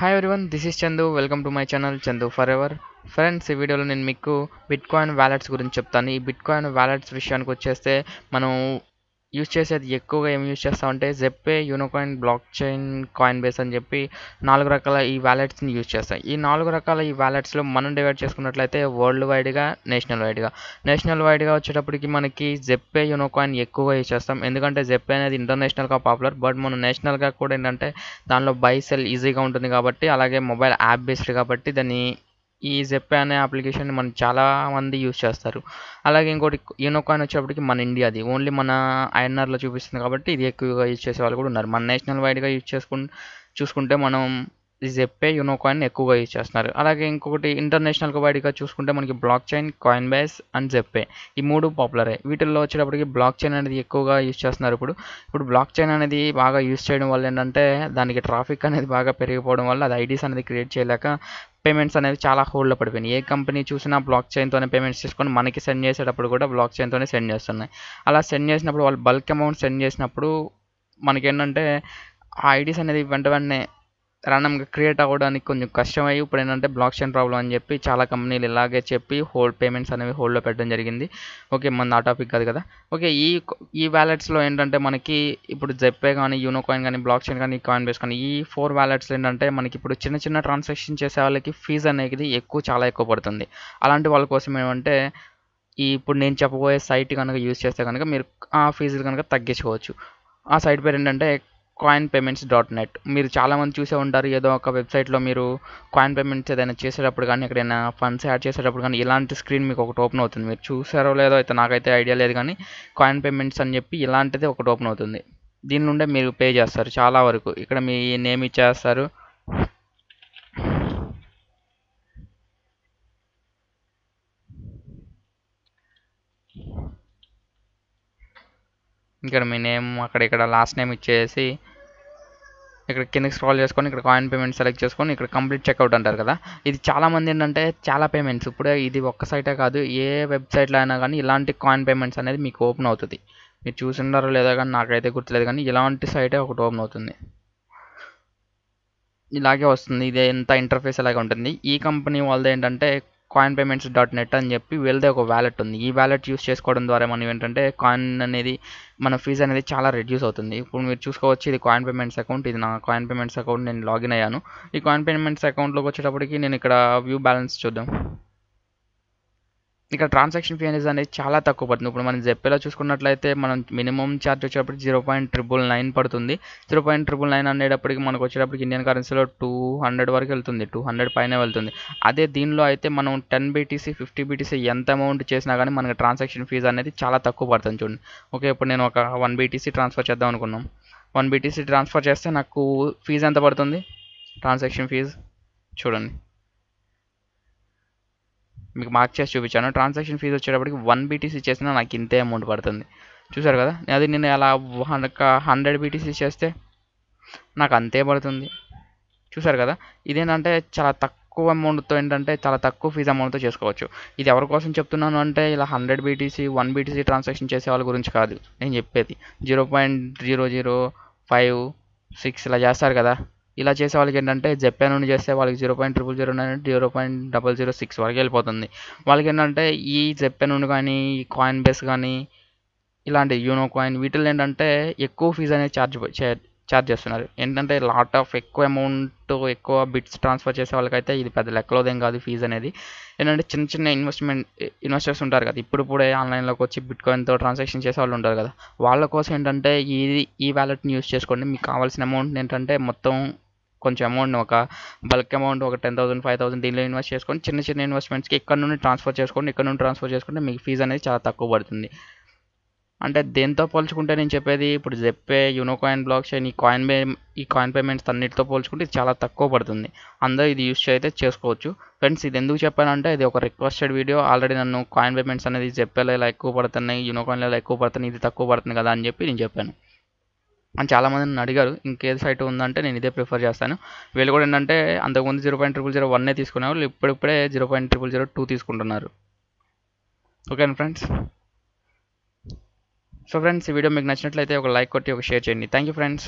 Hi everyone, this is Chandu. Welcome to my channel Chandu for ever. Friends, ఈ వీడియోలో నేను మీకు బిట్కాయిన్ వ్యాలెట్స్ గురించి చెప్తాను. ఈ బిట్కాయిన్ వ్యాలెట్స్ విషయానికి వచ్చేస్తే మనం యూజ్ చేసేది ఎక్కువగా ఏం యూజ్ చేస్తామంటే జెప్పే, యూనోకాయిన్, బ్లాక్ చైన్, కాయిన్ బేస్ అని చెప్పి 4 రకాల ఈ వ్యాలెట్స్ని యూజ్ చేస్తాం. ఈ 4 రకాల ఈ వ్యాలెట్స్లో మనం డివైడ్ చేసుకున్నట్లయితే వరల్డ్ వైడ్గా, నేషనల్ వైడ్గా వచ్చేటప్పటికి మనకి జెప్పే, యూనోకాయిన్ ఎక్కువగా యూజ్ చేస్తాం. ఎందుకంటే జెప్పే అనేది ఇంటర్నేషనల్గా పాపులర్, బట్ మనం నేషనల్గా కూడా ఏంటంటే దానిలో బై సెల్ ఈజీగా ఉంటుంది కాబట్టి, అలాగే మొబైల్ యాప్ బేస్డ్ కాబట్టి దాన్ని ఈ జెప్పే అనే అప్లికేషన్ మనం చాలా మంది యూజ్ చేస్తారు. అలాగే ఇంకోటి యూనోకాయిన్ వచ్చేటప్పటికి మన ఇండియాది ఓన్లీ మన ఐఎన్ఆర్లో చూపిస్తుంది కాబట్టి ఇది ఎక్కువగా యూజ్ చేసే వాళ్ళు కూడా ఉన్నారు. మన నేషనల్ వైడ్గా చూసుకుంటే మనం ఈ జెప్పే, యూనోకాయిన్ ఎక్కువగా యూజ్ చేస్తున్నారు. అలాగే ఇంకొకటి ఇంటర్నేషనల్ వైడ్గా చూసుకుంటే మనకి blockchain, Coinbase and జెప్పే ఈ 3 పాపులరే. వీటిల్లో వచ్చేటప్పటికి బ్లాక్ చైన్ అనేది ఎక్కువగా యూజ్ చేస్తున్నారు. ఇప్పుడు బ్లాక్ చైన్ అనేది బాగా యూజ్ చేయడం వల్ల ఏంటంటే దానికి ట్రాఫిక్ అనేది బాగా పెరిగిపోవడం వల్ల అది ఐడీస్ అనేది క్రియేట్ చేయలేక పేమెంట్స్ అనేది చాలా హోల్డ్లో పడిపోయినాయి. ఏ కంపెనీ చూసినా బ్లాక్ చైన్తోనే పేమెంట్స్ చేసుకొని మనకి సెండ్ చేసేటప్పుడు కూడా బ్లాక్ చైన్తోనే సెండ్ చేస్తున్నాయి. అలా సెండ్ చేసినప్పుడు వాళ్ళు బల్క్ అమౌంట్ సెండ్ చేసినప్పుడు మనకేంటంటే ఆ ఐడీస్ అనేది వెంటనే ర్యాండమ్గా క్రియేట్ అవ్వడానికి కొంచెం కష్టమయ్యి ఇప్పుడు ఏంటంటే బ్లాక్ చైన్ ప్రాబ్లం అని చెప్పి చాలా కంపెనీలు ఇలాగే చెప్పి పేమెంట్స్ అనేవి హోల్డ్లో పెట్టడం జరిగింది. ఓకే, మన ఆ టాపిక్ కాదు కదా. ఓకే, ఈ వ్యాలెట్స్లో ఏంటంటే మనకి ఇప్పుడు జెప్పే కానీ, యూనోకాయిన్ కానీ, బ్లాక్ చైన్ కానీ, కాయిన్ బేస్ కానీ ఈ 4 వ్యాలెట్స్ ఏంటంటే మనకి ఇప్పుడు చిన్న చిన్న ట్రాన్సాక్షన్ చేసే వాళ్ళకి ఫీజు అనేది చాలా ఎక్కువ పడుతుంది. అలాంటి వాళ్ళ కోసం ఏమంటే ఇప్పుడు నేను చెప్పబోయే సైట్ కనుక యూజ్ చేస్తే కనుక మీరు ఆ ఫీజులు కనుక తగ్గించుకోవచ్చు. ఆ సైట్ పేరు ఏంటంటే coinpayments.net. మీరు చాలామంది చూసే ఉంటారు, ఏదో ఒక వెబ్సైట్లో మీరు కాయిన్ పేమెంట్స్ ఏదైనా చేసేటప్పుడు కానీ, ఎక్కడైనా ఫండ్స్ యాడ్ చేసేటప్పుడు కానీ ఇలాంటి స్క్రీన్ మీకు ఒకటి ఓపెన్ అవుతుంది. మీరు చూసారో లేదో అయితే నాకైతే ఐడియా లేదు, కానీ కాయిన్ పేమెంట్స్ అని చెప్పి ఇలాంటిది ఒకటి ఓపెన్ అవుతుంది. దీని నుండే మీరు పే చేస్తారు చాలా వరకు. ఇక్కడ మీ నేమ్ ఇచ్చేస్తారు. ఇక్కడ మీ నేమ్, ఇక్కడ లాస్ట్ నేమ్ ఇచ్చేసి ఇక్కడ కిందకి స్క్రాల్ చేసుకొని ఇక్కడ కాయిన్ పేమెంట్ సెలెక్ట్ చేసుకొని ఇక్కడ కంప్లీట్ చెక్అవుట్ అంటారు కదా. ఇది చాలామంది ఏంటంటే చాలా పేమెంట్స్ ఇప్పుడే ఇది ఒక్క సైటే కాదు, ఏ వెబ్సైట్లో అయినా కానీ ఇలాంటి కాయిన్ పేమెంట్స్ అనేది మీకు ఓపెన్ అవుతుంది. మీరు చూసిండారో లేదో కానీ నాకైతే గుర్తులేదు, కానీ ఇలాంటి సైటే ఒకటి ఓపెన్ అవుతుంది. ఇలాగే వస్తుంది, ఇది ఎంత ఇంటర్ఫేస్ ఇలాగే ఉంటుంది. ఈ కంపెనీ వాళ్ళది ఏంటంటే coinpayments.net అని చెప్పి వీళ్ళదే ఒక వ్యాలెట్ ఉంది. ఈ వ్యాలెట్ యూస్ చేసుకోవడం ద్వారా మనం ఏంటంటే కాయిన్ అనేది మన ఫీజు అనేది చాలా రెడ్యూస్ అవుతుంది. ఇప్పుడు మీరు చూసుకోవచ్చు, ఇది కాయిన్ పేమెంట్స్ అకౌంట్, ఇది నా కాయిన్ పేమెంట్స్ అకౌంట్, నేను లాగిన్ అయ్యాను. ఈ కాయిన్ పేమెంట్స్ అకౌంట్లోకి వచ్చేటప్పటికి నేను ఇక్కడ వ్యూ బ్యాలెన్స్ చూద్దాం. ఇక్కడ ట్రాన్సాక్షన్ ఫీ అనేది చాలా తక్కువ పడుతుంది. ఇప్పుడు మనం జెప్పేలో చూసుకున్నట్లయితే మనం మినిమం ఛార్జ్ వచ్చేటప్పటికి 0.999 పడుతుంది. 0.999 అనేటప్పటికి మనకు వచ్చేటప్పటికి ఇండియన్ కరెన్సీలో 200 వరకు వెళ్తుంది, 200 పైన వెళ్తుంది. అదే దీనిలో అయితే మనం 10 బీటీసీ, 50 బీటీసీ ఎంత అమౌంట్ చేసినా కానీ మనకి ట్రాన్సాక్షన్ ఫీజు అనేది చాలా తక్కువ పడుతుంది. చూడండి, ఓకే, ఇప్పుడు నేను ఒక 1 బీటీసీ ట్రాన్స్ఫర్ చేద్దాం అనుకున్నాం. 1 బీటీసీ ట్రాన్స్ఫర్ చేస్తే నాకు ఫీజు ఎంత పడుతుంది, ట్రాన్సాక్షన్ ఫీజు చూడండి, మీకు మార్క్ చేసి చూపించాను. ట్రాన్సాక్షన్ ఫీజు వచ్చేటప్పటికి 1 బీటీసీ చేసినా నాకు ఇంతే అమౌంట్ పడుతుంది. చూసారు కదా, అది నేను అలా 100 బీటీసీ చేస్తే నాకు అంతే పడుతుంది. చూసారు కదా, ఇదేంటంటే చాలా తక్కువ అమౌంట్తో ఏంటంటే చాలా తక్కువ ఫీజు అమౌంట్తో చేసుకోవచ్చు. ఇది ఎవరి కోసం చెప్తున్నాను అంటే ఇలా 100 బీటీసీ, 1 బీటీసీ ట్రాన్సాక్షన్ చేసే వాళ్ళ గురించి కాదు నేను చెప్పేది. 0.005 6 ఇలా చేస్తారు కదా, ఇలా చేసే వాళ్ళకి ఏంటంటే జెప్పే నుండి చేస్తే వాళ్ళకి 0.009, 0.006 వరకు వెళ్ళిపోతుంది. వాళ్ళకి ఏంటంటే ఈ జెప్పే నుండి కానీ, ఈ కాయిన్ బేస్ కానీ, ఇలాంటి యూనో కాయిన్ వీటిల్లో ఏంటంటే ఎక్కువ ఫీజు అనేది ఛార్జ్ చేస్తున్నారు. ఏంటంటే లాట్ ఆఫ్ ఎక్కువ అమౌంట్, ఎక్కువ బిట్స్ ట్రాన్స్ఫర్ చేసే వాళ్ళకైతే ఇది పెద్ద లెక్కలోదేం కాదు ఫీజు అనేది. ఏంటంటే చిన్న చిన్న ఇన్వెస్టర్స్ ఉంటారు కదా, ఇప్పుడే ఆన్లైన్లోకి వచ్చి బిట్కాయిన్తో ట్రాన్సాక్షన్ చేసే వాళ్ళు ఉంటారు కదా, వాళ్ళ కోసం ఏంటంటే ఈ వ్యాలెట్ని యూస్ చేసుకోండి. మీకు కావాల్సిన అమౌంట్ ఏంటంటే మొత్తం కొంచెం అమౌంట్, ఒక బల్క్ అమౌంట్, ఒక 10,000, 5,000 దీనిలో ఇన్వెస్ట్ చేసుకొని చిన్న చిన్న ఇన్వెస్ట్మెంట్స్కి ఇక్కడ నుండి ట్రాన్స్ఫర్ చేసుకుంటే మీకు ఫీజు అనేది చాలా తక్కువ పడుతుంది. అంటే దేంతో పోల్చుకుంటే నేను చెప్పేది, ఇప్పుడు జెప్పే, యూనోకాయిన్, బ్లాక్ చైన్, ఈ కాయిన్ పేమెంట్స్ అన్నిటితో పోల్చుకుంటే ఇది చాలా తక్కువ పడుతుంది. అందరూ ఇది యూస్ అయితే చేసుకోవచ్చు. ఫ్రెండ్స్, ఇది ఎందుకు చెప్పానంటే ఇది ఒక రిక్వెస్టెడ్ వీడియో. ఆల్రెడీ నన్ను కాయిన్ పేమెంట్స్ అనేది జెప్పేలో ఇలా ఎక్కువ పడుతున్నాయి, యూనోకాయిన్లో ఇలా ఎక్కువ పడుతున్నాయి, ఇది తక్కువ పడుతుంది కదా అని చెప్పి నేను చెప్పాను. అని చాలామంది నన్ను అడిగారు, ఇంకేది సైట్ ఉందంటే నేను ఇదే ప్రిఫర్ చేస్తాను. వీళ్ళు కూడా ఏంటంటే అంతకుముందు 0.001 తీసుకునేవాళ్ళు ఇప్పుడే 0.002 తీసుకుంటున్నారు. ఓకేనా ఫ్రెండ్స్? సో ఫ్రెండ్స్, ఈ వీడియో మీకు నచ్చినట్లయితే ఒక లైక్ కొట్టి ఒక షేర్ చేయండి. Thank you friends.